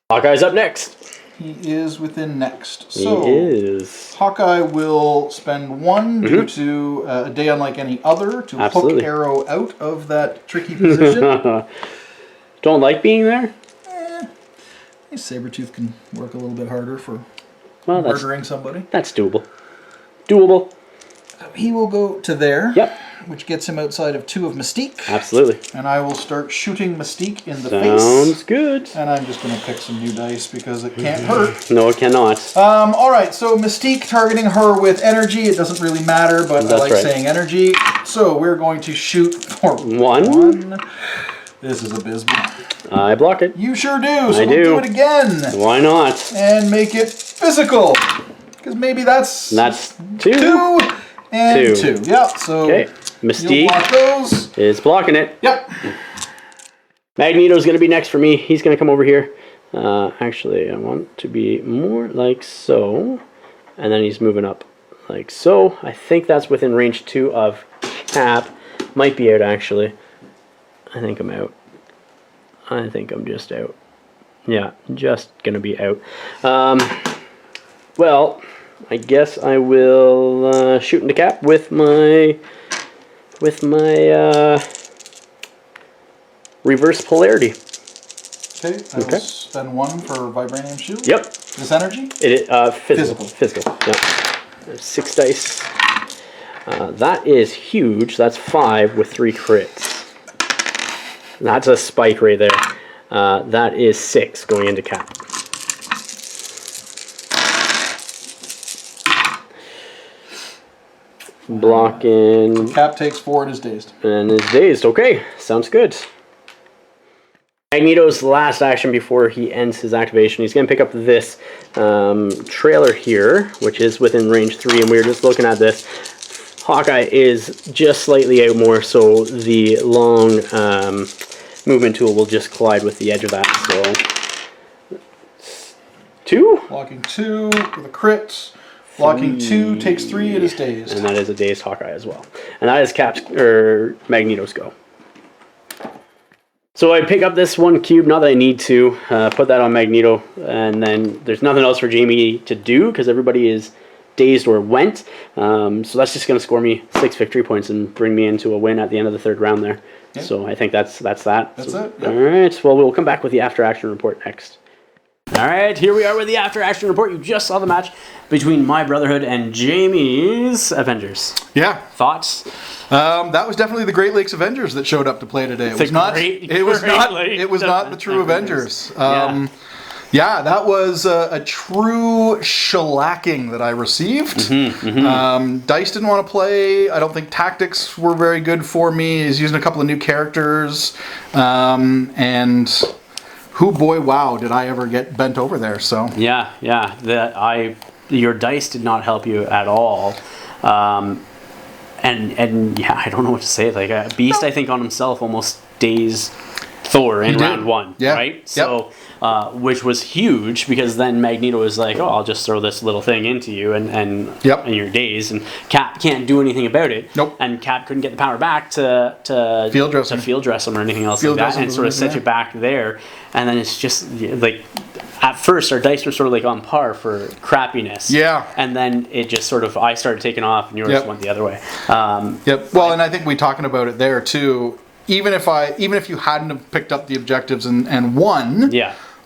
Hawkeye's up next. He is within next. So he is. Hawkeye will spend 1 due to a day unlike any other to hook Arrow out of that tricky position. Don't like being there? Sabretooth can work a little bit harder for murdering somebody. That's doable. Doable. He will go to there. Yep. which gets him outside of 2 of Mystique. Absolutely. And I will start shooting Mystique in the Sounds face. good. And I'm just going to pick some new dice because it can't hurt. No, it cannot. Alright, so Mystique targeting her with energy. It doesn't really matter, but I like saying energy. So we're going to shoot for 1. This is abysmal. I block it. You sure do, so we'll do it again. Why not? And make it physical. Because maybe that's 2. 2 and 2. Yep, so okay. Mystique block those. is blocking it. Yep. Magneto's going to be next for me. He's going to come over here. Actually, I want to be more like so. And then he's moving up like so. I think that's within range 2 of Cap. Might be out, actually. I think I'm out. I think I'm just out. Yeah, just going to be out. Well, I guess I will shoot into Cap with my reverse polarity. Okay, I will spend 1 for Vibranium Shield. Yep. This energy? Physical. Yep. There's 6 dice. That is huge. That's 5 with 3 crits. That's a spike right there. That is 6 going into Cap. Blocking. Cap takes 4 and is dazed. And is dazed. Okay, sounds good. Magneto's last action before he ends his activation, he's going to pick up this trailer here, which is within range 3, and we were just looking at this. Hawkeye is just slightly out more, so the long movement tool will just collide with the edge of that. So 2? Blocking 2 with a crit. Blocking 2 takes 3, it is dazed. And that is a dazed Hawkeye as well. And that is Cap's or Magneto's go. So I pick up this 1 cube, not that I need to, put that on Magneto, and then there's nothing else for Jamie to do because everybody is dazed or went. So that's just going to score me 6 victory points and bring me into a win at the end of the 3rd round there. Yep. So I think that's that. That's it. Yep. All right. Well, we'll come back with the after action report next. All right, here we are with the after action report. You just saw the match between my Brotherhood and Jamie's Avengers. Yeah. Thoughts? That was definitely the Great Lakes Avengers that showed up to play today. It was not the true Avengers. Yeah, that was a true shellacking that I received. Dice didn't want to play. I don't think tactics were very good for me. He's using a couple of new characters. And boy, wow, did I ever get bent over there. So Yeah. Your dice did not help you at all. And yeah, I don't know what to say. Like Beast, I think on himself almost dazed Thor in round 1, right? So, which was huge because then Magneto was like, "Oh, I'll just throw this little thing into you, and you're dazed." And Cap can't do anything about it. Nope. And Cap couldn't get the power back to field dress him or anything else like that, and sort of set you back there. And then it's just like. At first, our dice were sort of like on par for crappiness. Yeah. And then it just sort of, I started taking off and yours went the other way. Well, and I think we're talking about it there too. Even if you hadn't have picked up the objectives and won,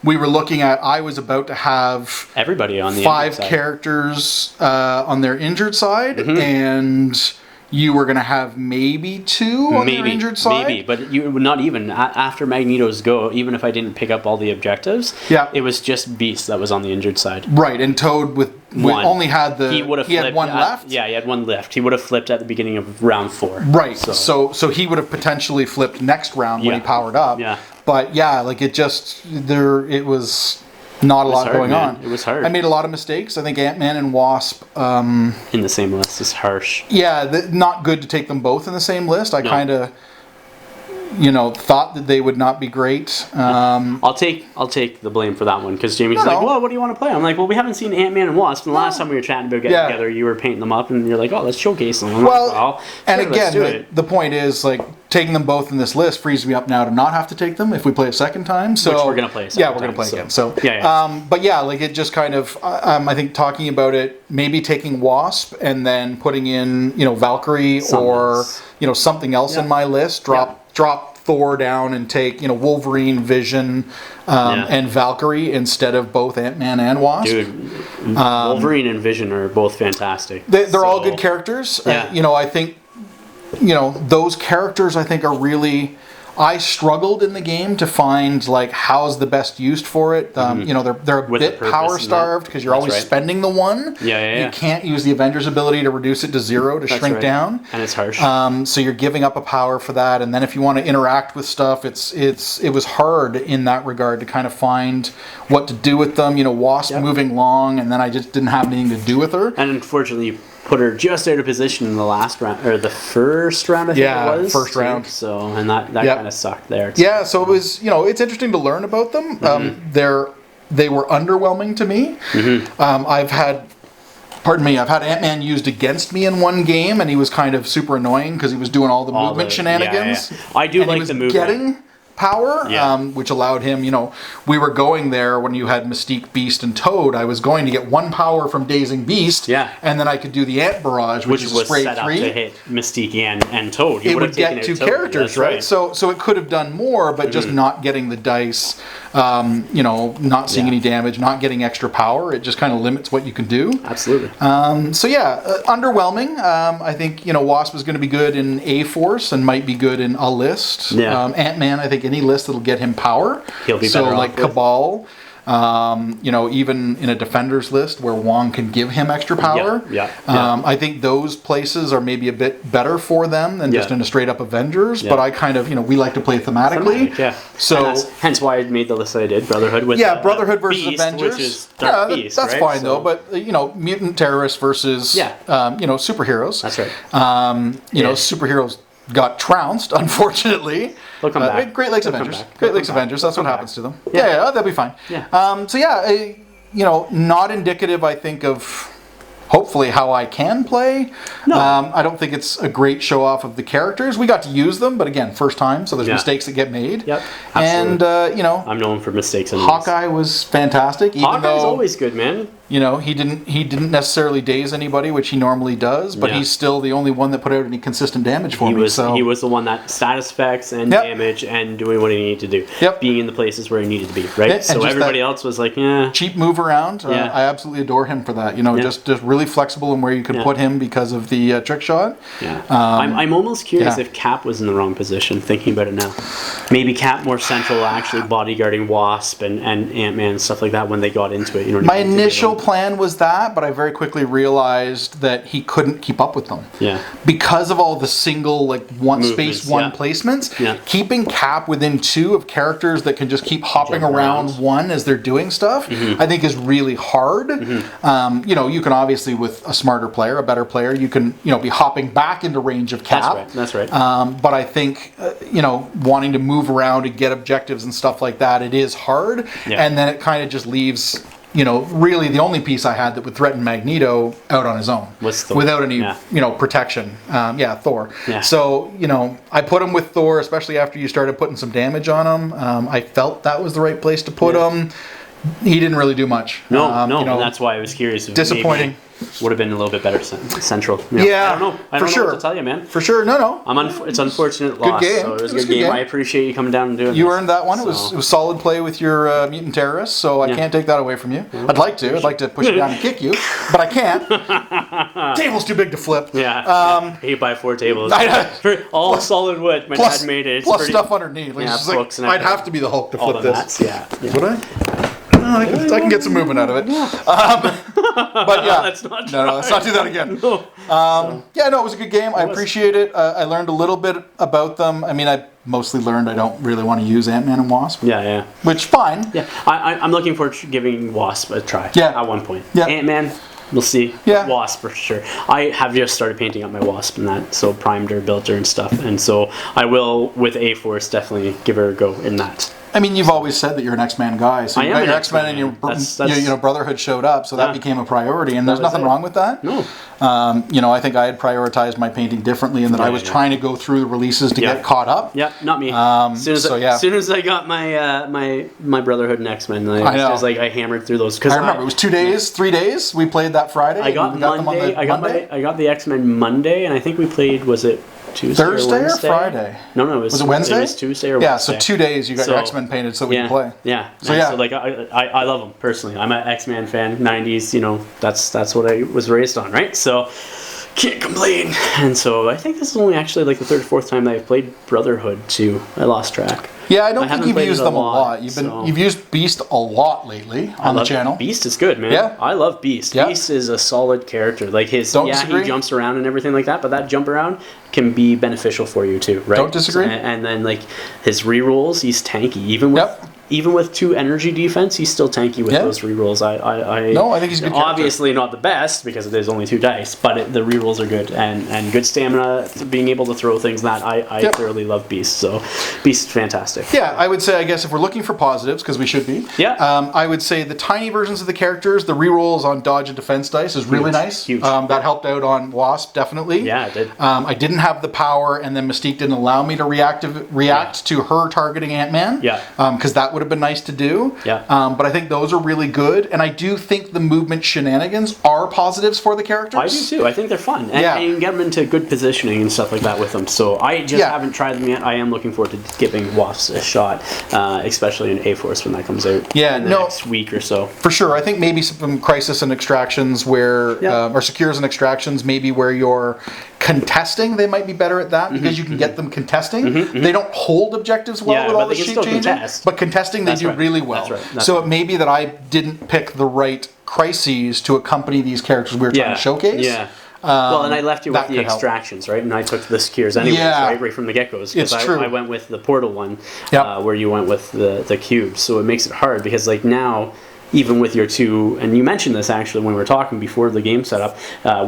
we were looking at, I was about to have everybody on the 5 characters on their injured side, and you were going to have maybe 2 on the injured side. Maybe, but you not even after Magneto's go. Even if I didn't pick up all the objectives, it was just Beast that was on the injured side. Right, and Toad only had he had 1 left. Yeah, he had 1 left. He would have flipped at the beginning of round 4. Right. So he would have potentially flipped next round when he powered up. Yeah. But yeah, like it was. Not a lot going on. It was hard. I made a lot of mistakes. I think Ant-Man and Wasp... in the same list is harsh. Yeah, not good to take them both in the same list. I kind of... thought that they would not be great. I'll take the blame for that one because Jamie's like, well, what do you want to play? I'm like, well, we haven't seen Ant-Man and Wasp. And the last time we were chatting about getting together, you were painting them up, and you're like, oh, let's showcase them. The point is, like, taking them both in this list frees me up now to not have to take them if we play a second time. So which we're gonna play. We're gonna play again. So but yeah, like it just kind of, I think talking about it, maybe taking Wasp and then putting in, Valkyrie or something else in my list. Drop Thor down and take Wolverine, Vision, and Valkyrie instead of both Ant-Man and Wasp. Dude, Wolverine and Vision are both fantastic. They're all good characters. I think those characters I think are really. I struggled in the game to find like how's the best used for it. They're a With bit the purpose power and starved because you're That's always right. spending the one. Yeah. You can't use the Avengers ability to reduce it to 0 to shrink right. down. And it's harsh. So you're giving up a power for that, and then if you want to interact with stuff, it was hard in that regard to kind of find what to do with them. Wasp moving long, and then I just didn't have anything to do with her. And unfortunately, you put her just out of position in the last round, or the first round, I think it was. First round. So, and that kind of sucked there. Yeah, so it was, it's interesting to learn about them. They were underwhelming to me. I've had Ant-Man used against me in one game, and he was kind of super annoying because he was doing all the movement shenanigans. Yeah. I do like the movement. Getting power, which allowed him, we were going there when you had Mystique, Beast, and Toad. I was going to get 1 power from Dazing Beast, and then I could do the Ant Barrage, which is was spray set 3. up to hit Mystique and Toad. It would get 2 characters, right? So it could have done more, but just not getting the dice, not seeing any damage, not getting extra power. It just kind of limits what you can do. Absolutely. Underwhelming. I think, Wasp is going to be good in A-Force and might be good in a list. Yeah. Ant-Man, I think any list that'll get him power. He'll be better like off with. Cabal. Even in a defenders list where Wong can give him extra power. I think those places are maybe a bit better for them than just in a straight up Avengers. But I kind of, we like to play thematically. So hence why I made the list I did. Brotherhood with Brotherhood versus Beast, Avengers. which is Dark Beast, that's right? fine though. But mutant terrorists versus superheroes. That's right. Superheroes got trounced, unfortunately. They'll come back. Great Lakes Avengers. Great Lakes Avengers. That's what happens to them. Yeah, they'll be fine. Not indicative, I think, of hopefully how I can play. No. I don't think it's a great show off of the characters. We got to use them, but again, first time, so there's mistakes that get made. Yep. Absolutely. And I'm known for mistakes. Hawkeye was fantastic. Hawkeye's always good, man. He didn't necessarily daze anybody, which he normally does, but he's still the only one that put out any consistent damage for me. He was the one that status effects and damage and doing what he needed to do. Being in the places where he needed to be, right? So everybody else was like, cheap move around. I absolutely adore him for that. Just really flexible in where you could put him because of the trick shot. I'm almost curious if Cap was in the wrong position, thinking about it now. Maybe Cap more central, actually bodyguarding Wasp and Ant-Man and stuff like that when they got into it. My initial plan was that, but I very quickly realized that he couldn't keep up with them. Because of all the single one placements, keeping Cap within 2 of characters that can just keep hopping around 1 as they're doing stuff, I think is really hard. You can obviously, with a smarter player, a better player, you can be hopping back into range of Cap. That's right. But I think wanting to move around and get objectives and stuff like that, it is hard, and then it kind of just leaves really the only piece I had that would threaten Magneto out on his own without any, protection. Thor. So, I put him with Thor, especially after you started putting some damage on him. I felt that was the right place to put him. He didn't really do much. And that's why I was curious. Disappointing. Would have been a little bit better central. I don't know. I don't know what to tell you, man. For sure. No. It's unfortunate loss. Game. So it was a good game. I appreciate you coming down and doing it. You earned that one. So. It was solid play with your mutant terrorists, so I can't take that away from you. I'd like to. I'd like to push you down and kick you, but I can't. Table's too big to flip. 8x4 tables. All solid wood. My dad made it. Plus stuff underneath. Books and I'd have to be the Hulk to flip this. Would I? I can get some movement out of it. But let's not do that again. It was a good game. I appreciate it. I learned a little bit about them. I mean, I mostly learned I don't really want to use Ant-Man and Wasp. Which, fine. I'm looking forward to giving Wasp a try at one point. Ant-Man, we'll see. Wasp for sure. I have just started painting up my Wasp and that, so primed her, built her and stuff. And so I will, with A-Force, definitely give her a go in that. I mean, you've always said that you're an X-Men guy, so you got your X-Men and your Brotherhood showed up, so that became a priority, and there's nothing wrong with that. No. I think I had prioritized my painting differently in that I was trying to go through the releases to get caught up. Not me. As soon as I got my my Brotherhood and X-Men, I hammered through those. I remember it was 2 days, 3 days. We played that Friday. I got Monday. I got the X-Men Monday, and I think we played. Was it Tuesday Thursday or Friday? No, it was. Was it Wednesday? It was Tuesday or Wednesday. So 2 days you got your X-Men painted so we can play. So I love them personally. I'm an X-Men fan, 90s. That's what I was raised on, right? So Can't complain. And so I think this is only actually like the third or fourth time that I've played Brotherhood too. I lost track. Yeah, I don't think you've used them a lot. So You've used Beast a lot lately on the channel. Beast is good, man. Yeah. I love Beast. Yeah. Beast is a solid character. Like his, disagree. he jumps around and everything like that, but that jump around can be beneficial for you too, right? Don't disagree. And then like his rerolls, he's tanky. Even with 2 energy defense, he's still tanky with those rerolls. I think he's a good character. Obviously not the best because there's only 2 dice, but the rerolls are good and good stamina. Being able to throw things that I thoroughly love Beast. So Beast is fantastic. Yeah, I would say, I guess if we're looking for positives, because we should be. Yeah. I would say the tiny versions of the characters, the rerolls on dodge and defense dice is really nice. Huge. That helped out on Wasp definitely. Yeah, it did. I didn't have the power, and then Mystique didn't allow me to react to her targeting Ant-Man. Yeah. Because that would have been nice to do. Yeah. But I think those are really good, and I do think the movement shenanigans are positives for the characters. I do too. I think they're fun, and you can get them into good positioning and stuff like that with them. So I just haven't tried them yet. I am looking forward to giving Wasps a shot, especially in A-Force when that comes out. Yeah, in the next week or so. For sure. I think maybe some Crisis and Extractions where, or Secures and Extractions, maybe where you're contesting, they might be better at that because you can get them contesting. They don't hold objectives well with all the shape changing, but contesting they do really well. So it may be that I didn't pick the right crises to accompany these characters we were trying to showcase. Yeah. Well, and I left you with the extractions, right? And I took the Secures anyways, right from the get-goes. It's true. I went with the portal one, where you went with the cubes. So it makes it hard because like now, even with your 2, and you mentioned this actually when we were talking before the game setup,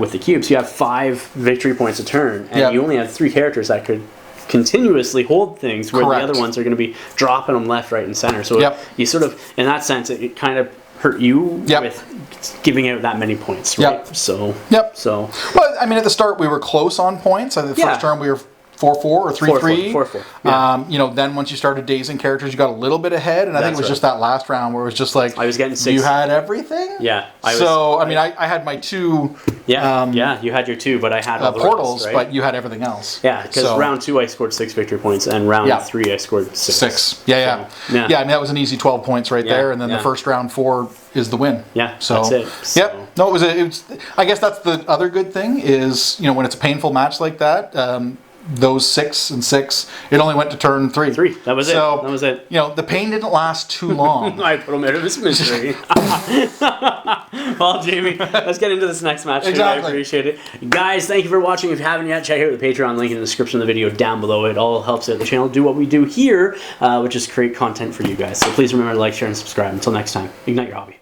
with the cubes, you have 5 victory points a turn, and you only have 3 characters that could continuously hold things where the other ones are going to be dropping them left, right, and center. So you sort of, in that sense, it kind of hurt you with giving out that many points, right? So, so. Well, I mean, at the start we were close on points. I think the first turn we were 4-4 or 3-3. 4-4. Yeah. Then once you started dazing characters, you got a little bit ahead, and I think it was just that last round where it was just like I was getting 6. You had everything. Yeah. I had my 2. You had your 2, but I had all the portals, rest, right? but you had everything else. Yeah, because round 2 I scored 6 victory points, and round 3 I scored 6. Yeah. I mean, that was an easy 12 points right there, and then the first round 4 is the win. Yeah, so that's it. So. No, it was. I guess that's the other good thing is when it's a painful match like that. Those 6 and 6, it only went to turn 3. That was it. That was it. The pain didn't last too long. I put him out of his misery. Well, Jamie, let's get into this next match. Exactly. I appreciate it. Guys, thank you for watching. If you haven't yet, check out the Patreon link in the description of the video down below. It all helps out the channel do what we do here, which is create content for you guys. So please remember to like, share, and subscribe. Until next time, ignite your hobby.